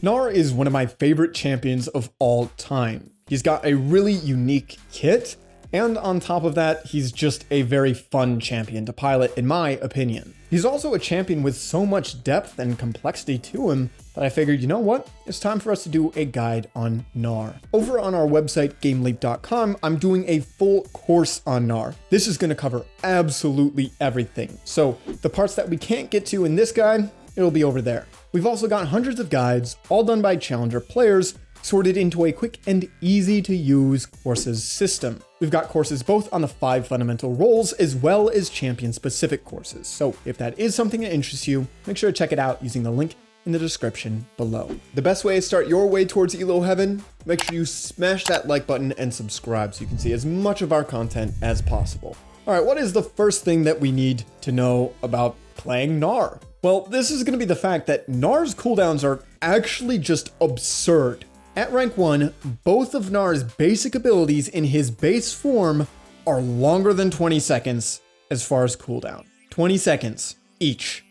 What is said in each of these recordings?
Gnar is one of my favorite champions of all time. He's got a really unique kit, and on top of that, he's just a very fun champion to pilot in my opinion. He's also a champion with so much depth and complexity to him that I figured, you know what? It's time for us to do a guide on Gnar. Over on our website, GameLeap.com, I'm doing a full course on Gnar. This is going to cover absolutely everything. So the parts that we can't get to in this guide, it'll be over there. We've also got hundreds of guides, all done by challenger players, sorted into a quick and easy to use courses system. We've got courses both on the 5 fundamental roles as well as champion specific courses. So if that is something that interests you, make sure to check it out using the link in the description below. The best way to start your way towards Elo Heaven, make sure you smash that like button and subscribe so you can see as much of our content as possible. All right, what is the first thing that we need to know about playing Gnar? Well, this is going to be the fact that Gnar's cooldowns are actually just absurd. At rank 1, both of Gnar's basic abilities in his base form are longer than 20 seconds as far as cooldown. 20 seconds each.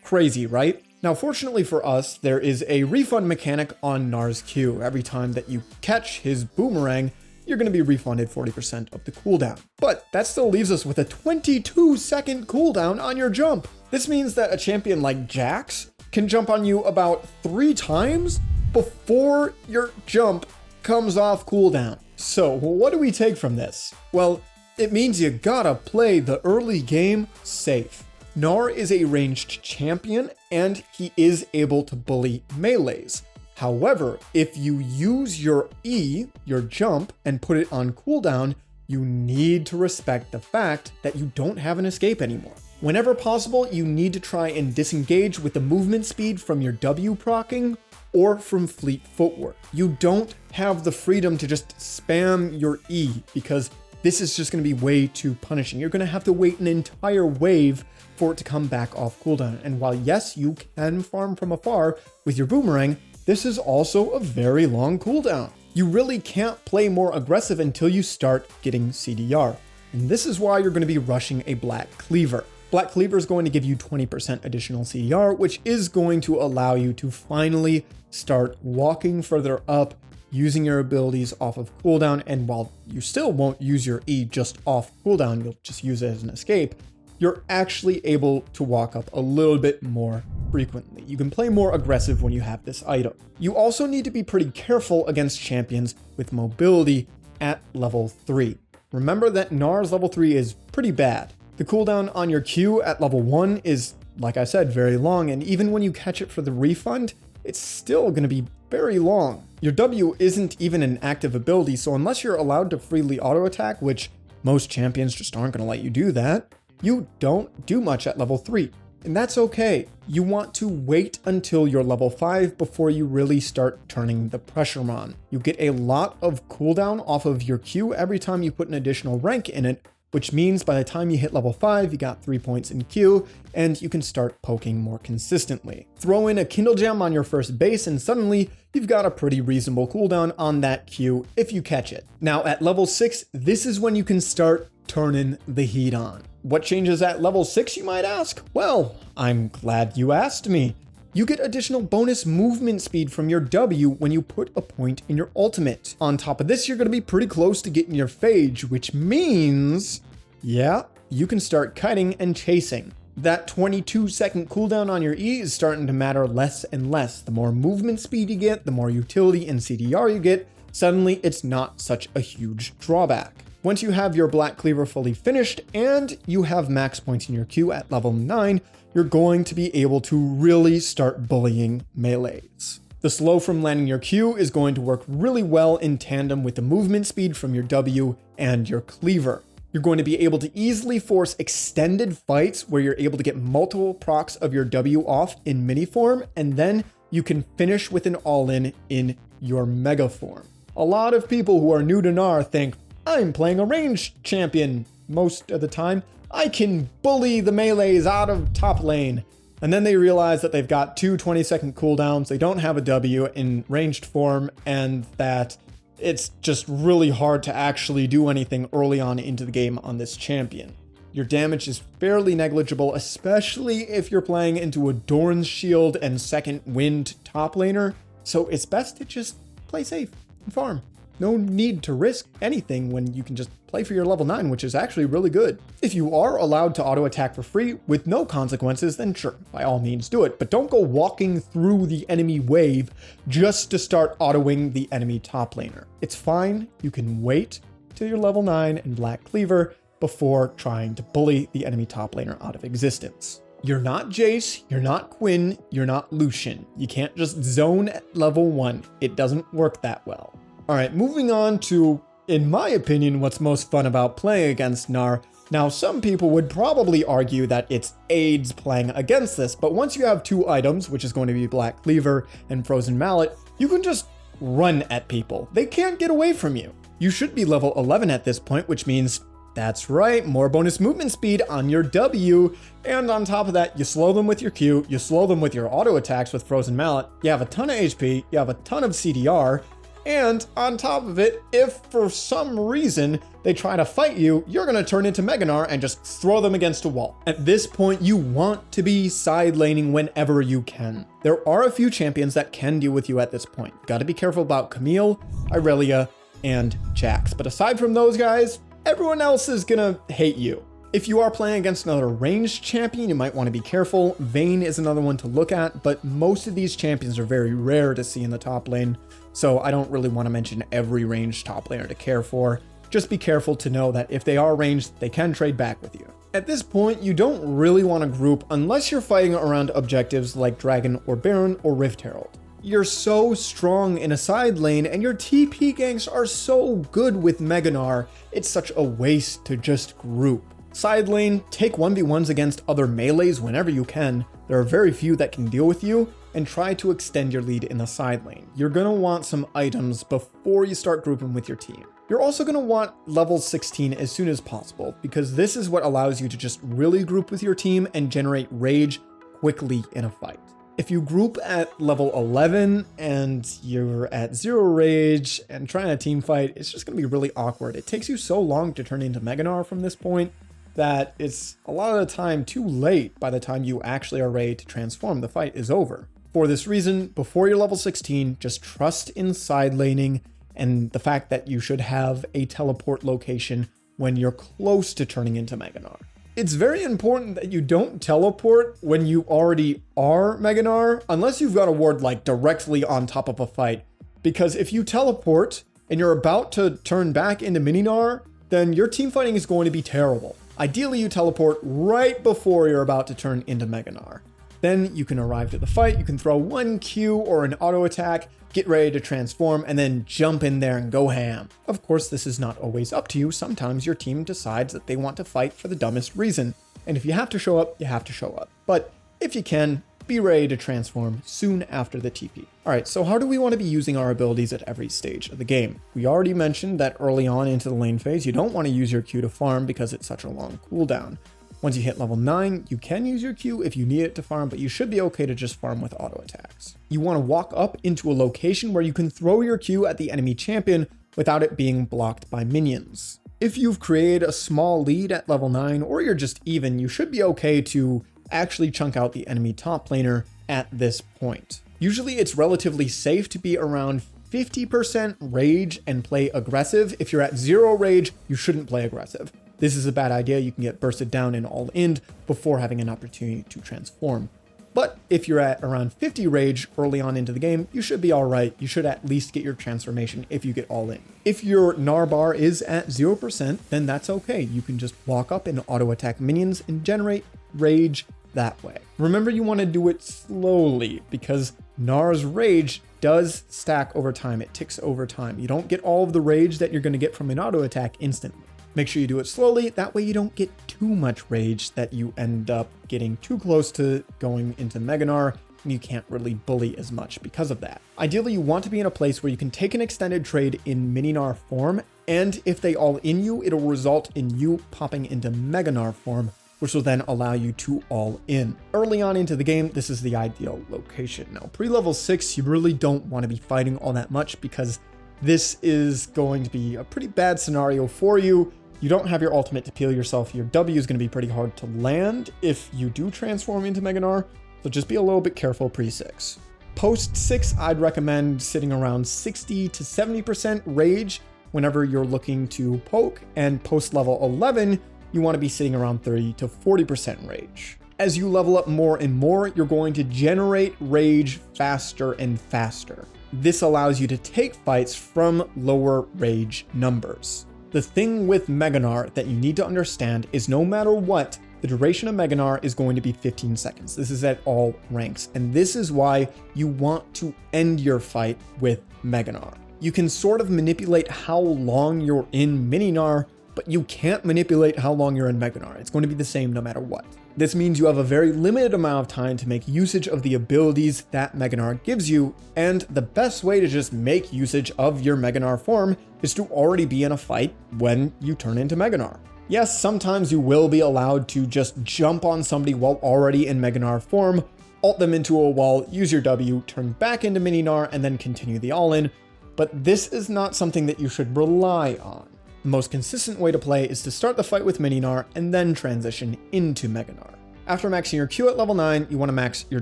Crazy, right? Now, fortunately for us, there is a refund mechanic on Gnar's Q. Every time that you catch his boomerang, you're going to be refunded 40% of the cooldown. But that still leaves us with a 22-second cooldown on your jump. This means that a champion like Jax can jump on you about 3 times before your jump comes off cooldown. So what do we take from this? Well, it means you gotta play the early game safe. Gnar is a ranged champion and he is able to bully melees. However, if you use your E, your jump, and put it on cooldown, you need to respect the fact that you don't have an escape anymore. Whenever possible, you need to try and disengage with the movement speed from your W proccing or from fleet footwork. You don't have the freedom to just spam your E because this is just going to be way too punishing. You're going to have to wait an entire wave for it to come back off cooldown. And while yes, you can farm from afar with your boomerang, this is also a very long cooldown. You really can't play more aggressive until you start getting CDR. And this is why you're going to be rushing a Black Cleaver. Black Cleaver is going to give you 20% additional CDR, which is going to allow you to finally start walking further up, using your abilities off of cooldown. And while you still won't use your E just off cooldown, you'll just use it as an escape, you're actually able to walk up a little bit more frequently. You can play more aggressive when you have this item. You also need to be pretty careful against champions with mobility at level 3. Remember that Gnar's level 3 is pretty bad. The cooldown on your Q at level 1 is, like I said, very long, and even when you catch it for the refund, it's still going to be very long. Your W isn't even an active ability, so unless you're allowed to freely auto attack, which most champions just aren't going to let you do that, you don't do much at level 3. And that's okay. You want to wait until you're level 5 before you really start turning the pressure on. You get a lot of cooldown off of your Q every time you put an additional rank in it, which means by the time you hit level 5, you got 3 points in Q, and you can start poking more consistently. Throw in a Kindle Gem on your first base, and suddenly you've got a pretty reasonable cooldown on that Q if you catch it. Now at level 6, this is when you can start turning the heat on. What changes at level 6, you might ask? Well, I'm glad you asked me. You get additional bonus movement speed from your W when you put a point in your ultimate. On top of this, you're going to be pretty close to getting your Phage, which means, yeah, you can start kiting and chasing. That 22-second cooldown on your E is starting to matter less and less. The more movement speed you get, the more utility and CDR you get, suddenly it's not such a huge drawback. Once you have your Black Cleaver fully finished and you have max points in your Q at level 9, you're going to be able to really start bullying melees. The slow from landing your Q is going to work really well in tandem with the movement speed from your W and your Cleaver. You're going to be able to easily force extended fights where you're able to get multiple procs of your W off in mini form, and then you can finish with an all-in in your mega form. A lot of people who are new to Gnar think, I'm playing a ranged champion most of the time. I can bully the melees out of top lane. And then they realize that they've got 2 20-second cooldowns, they don't have a W in ranged form, and that it's just really hard to actually do anything early on into the game on this champion. Your damage is fairly negligible, especially if you're playing into a Doran's Shield and second wind top laner. So it's best to just play safe and farm. No need to risk anything when you can just play for your level 9, which is actually really good. If you are allowed to auto attack for free with no consequences, then sure, by all means do it. But don't go walking through the enemy wave just to start autoing the enemy top laner. It's fine. You can wait till you're level 9 and Black Cleaver before trying to bully the enemy top laner out of existence. You're not Jace, you're not Quinn, you're not Lucian. You can't just zone at level 1. It doesn't work that well. All right, moving on to, in my opinion, what's most fun about playing against Gnar. Now, some people would probably argue that it's AIDS playing against this, but once you have 2 items, which is going to be Black Cleaver and Frozen Mallet, you can just run at people. They can't get away from you. You should be level 11 at this point, which means, that's right, more bonus movement speed on your W, and on top of that, you slow them with your Q, you slow them with your auto attacks with Frozen Mallet, you have a ton of HP, you have a ton of CDR, and on top of it, if for some reason they try to fight you, you're going to turn into Gnar and just throw them against a wall. At this point, you want to be side laning whenever you can. There are a few champions that can deal with you at this point. Got to be careful about Camille, Irelia, and Jax. But aside from those guys, everyone else is gonna hate you. If you are playing against another ranged champion, you might want to be careful. Vayne is another one to look at, but most of these champions are very rare to see in the top lane, so I don't really want to mention every ranged top laner to care for. Just be careful to know that if they are ranged, they can trade back with you. At this point, you don't really want to group unless you're fighting around objectives like Dragon or Baron or Rift Herald. You're so strong in a side lane and your TP ganks are so good with Gnar, it's such a waste to just group. Side lane, take 1v1s against other melees whenever you can. There are very few that can deal with you, and try to extend your lead in the side lane. You're gonna want some items before you start grouping with your team. You're also gonna want level 16 as soon as possible, because this is what allows you to just really group with your team and generate rage quickly in a fight. If you group at level 11 and you're at 0 rage and trying a team fight, it's just going to be really awkward. It takes you so long to turn into Gnar from this point that it's a lot of the time too late by the time you actually are ready to transform. The fight is over. For this reason, before you're level 16, just trust in side laning and the fact that you should have a teleport location when you're close to turning into Gnar. It's very important that you don't teleport when you already are Gnar, unless you've got a ward like directly on top of a fight. Because if you teleport and you're about to turn back into Gnar, then your team fighting is going to be terrible. Ideally, you teleport right before you're about to turn into Gnar. Then you can arrive to the fight, you can throw one Q or an auto attack, get ready to transform, and then jump in there and go ham. Of course, this is not always up to you. Sometimes your team decides that they want to fight for the dumbest reason. And if you have to show up, you have to show up. But if you can, be ready to transform soon after the TP. All right, so how do we want to be using our abilities at every stage of the game? We already mentioned that early on into the lane phase, you don't want to use your Q to farm because it's such a long cooldown. Once you hit level 9, you can use your Q if you need it to farm, but you should be okay to just farm with auto attacks. You want to walk up into a location where you can throw your Q at the enemy champion without it being blocked by minions. If you've created a small lead at level 9 or you're just even, you should be okay to actually chunk out the enemy top laner at this point. Usually it's relatively safe to be around 50% rage and play aggressive. If you're at 0 rage, you shouldn't play aggressive. This is a bad idea. You can get bursted down and all in before having an opportunity to transform. But if you're at around 50 rage early on into the game, you should be all right. You should at least get your transformation if you get all in. If your Gnar bar is at 0%, then that's okay. You can just walk up and auto attack minions and generate rage that way. Remember, you want to do it slowly because Gnar's rage does stack over time. It ticks over time. You don't get all of the rage that you're going to get from an auto attack instantly. Make sure you do it slowly. That way you don't get too much rage that you end up getting too close to going into Gnar and you can't really bully as much because of that. Ideally, you want to be in a place where you can take an extended trade in Gnar form, and if they all in you, it'll result in you popping into Gnar form, which will then allow you to all in. Early on into the game, this is the ideal location. Now, pre-level 6, you really don't want to be fighting all that much because this is going to be a pretty bad scenario for you. You don't have your ultimate to peel yourself. Your W is going to be pretty hard to land if you do transform into Gnar, so just be a little bit careful pre-6. Post 6, I'd recommend sitting around 60 to 70% rage whenever you're looking to poke, and post level 11, you want to be sitting around 30 to 40% rage. As you level up more and more, you're going to generate rage faster and faster. This allows you to take fights from lower rage numbers. The thing with Gnar that you need to understand is no matter what, the duration of Gnar is going to be 15 seconds. This is at all ranks, and this is why you want to end your fight with Gnar. You can sort of manipulate how long you're in Gnar, but you can't manipulate how long you're in Gnar. It's going to be the same no matter what. This means you have a very limited amount of time to make usage of the abilities that Gnar gives you, and the best way to just make usage of your Gnar form is to already be in a fight when you turn into Gnar. Yes, sometimes you will be allowed to just jump on somebody while already in Gnar form, ult them into a wall, use your W, turn back into Gnar, and then continue the all-in, but this is not something that you should rely on. The most consistent way to play is to start the fight with Gnar and then transition into Gnar. After maxing your Q at level 9, you want to max your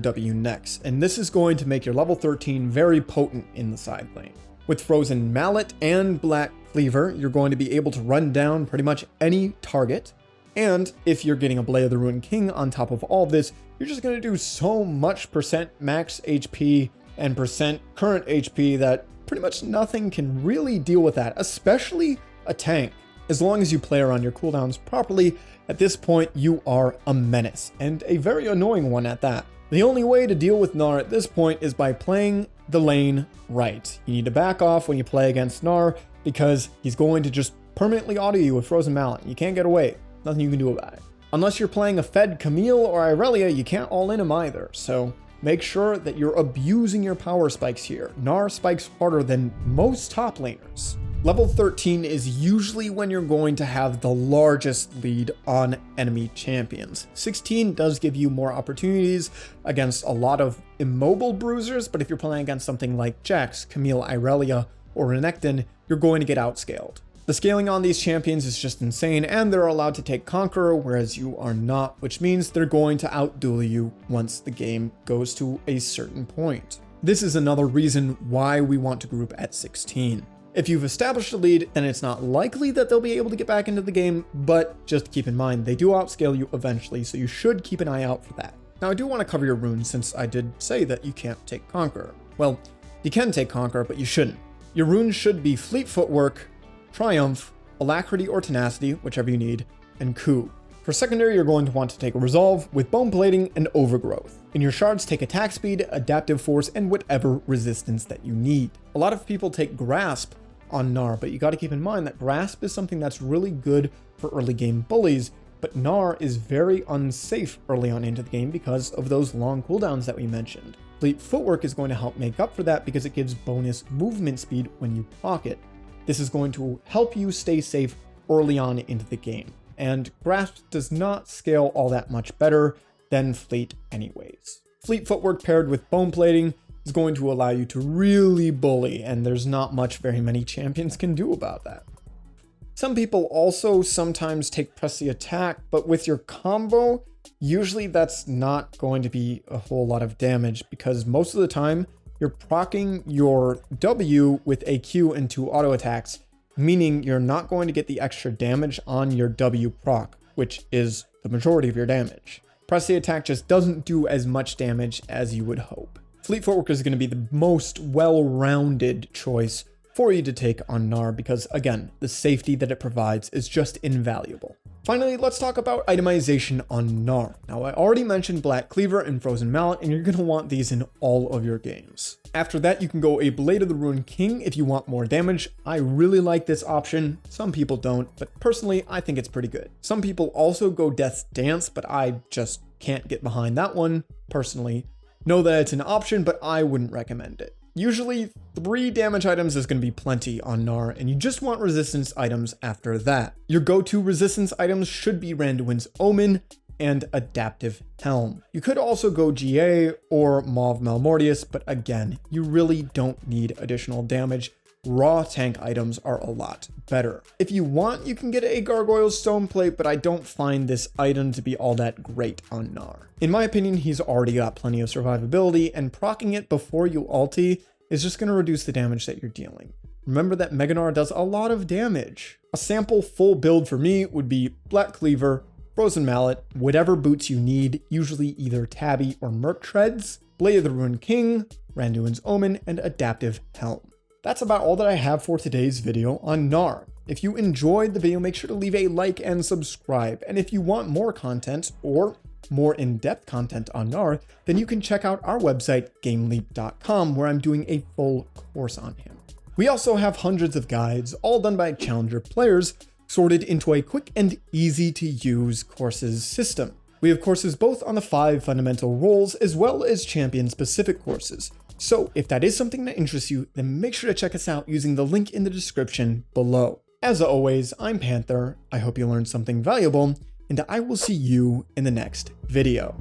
W next, and this is going to make your level 13 very potent in the side lane. With Frozen Mallet and Black Cleaver, you're going to be able to run down pretty much any target, and if you're getting a Blade of the Ruined King on top of all this, you're just going to do so much percent max HP and percent current HP that pretty much nothing can really deal with that, especially a tank. As long as you play around your cooldowns properly, at this point you are a menace, and a very annoying one at that. The only way to deal with Gnar at this point is by playing the lane right. You need to back off when you play against Gnar, because he's going to just permanently auto you with Frozen Mallet. You can't get away. Nothing you can do about it. Unless you're playing a fed Camille or Irelia, you can't all-in him either, so make sure that you're abusing your power spikes here. Gnar spikes harder than most top laners. Level 13 is usually when you're going to have the largest lead on enemy champions. 16 does give you more opportunities against a lot of immobile bruisers, but if you're playing against something like Jax, Camille, Irelia, or Renekton, you're going to get outscaled. The scaling on these champions is just insane, and they're allowed to take Conqueror, whereas you are not, which means they're going to outduel you once the game goes to a certain point. This is another reason why we want to group at 16. If you've established a lead, then it's not likely that they'll be able to get back into the game, but just keep in mind, they do outscale you eventually, so you should keep an eye out for that. Now, I do want to cover your runes, since I did say that you can't take Conqueror. Well, you can take Conqueror, but you shouldn't. Your runes should be Fleet Footwork, Triumph, Alacrity or Tenacity, whichever you need, and Coup. For secondary, you're going to want to take a Resolve with Bone Plating and Overgrowth. In your shards, take Attack Speed, Adaptive Force, and whatever resistance that you need. A lot of people take Grasp on Gnar, but you got to keep in mind that Grasp is something that's really good for early game bullies, but Gnar is very unsafe early on into the game because of those long cooldowns that we mentioned. Fleet Footwork is going to help make up for that because it gives bonus movement speed when you pocket. This is going to help you stay safe early on into the game, and Grasp does not scale all that much better than Fleet anyways. Fleet Footwork paired with Bone Plating is going to allow you to really bully, and there's not much very many champions can do about that. Some people also sometimes take Press the Attack, but with your combo, usually that's not going to be a whole lot of damage because most of the time you're proccing your W with a Q and 2 auto attacks, meaning you're not going to get the extra damage on your W proc, which is the majority of your damage. Press the Attack just doesn't do as much damage as you would hope. Fleet Footwork is going to be the most well-rounded choice for you to take on Gnar because, again, the safety that it provides is just invaluable. Finally, let's talk about itemization on Gnar. Now, I already mentioned Black Cleaver and Frozen Mallet, and you're going to want these in all of your games. After that, you can go a Blade of the Ruined King if you want more damage. I really like this option. Some people don't, but personally, I think it's pretty good. Some people also go Death's Dance, but I just can't get behind that one, personally. Know that it's an option, but I wouldn't recommend it. Usually 3 damage items is going to be plenty on Gnar, and you just want resistance items after that. Your go-to resistance items should be Randuin's Omen and Adaptive Helm. You could also go GA or Mauve Malmortius, but again, you really don't need additional damage raw tank items are a lot better. If you want, you can get a Gargoyle's Stone Plate, but I don't find this item to be all that great on Gnar. In my opinion, he's already got plenty of survivability, and proccing it before you ulti is just going to reduce the damage that you're dealing. Remember that Mega Gnar does a lot of damage. A sample full build for me would be Black Cleaver, Frozen Mallet, whatever boots you need, usually either Tabby or Merc Treads, Blade of the Ruined King, Randuin's Omen, and Adaptive Helm. That's about all that I have for today's video on Gnar. If you enjoyed the video, make sure to leave a like and subscribe. And if you want more content or more in-depth content on Gnar, then you can check out our website, GameLeap.com, where I'm doing a full course on him. We also have hundreds of guides, all done by challenger players, sorted into a quick and easy to use courses system. We have courses both on the 5 fundamental roles as well as champion specific courses. So if that is something that interests you, then make sure to check us out using the link in the description below. As always, I'm Panther. I hope you learned something valuable, and I will see you in the next video.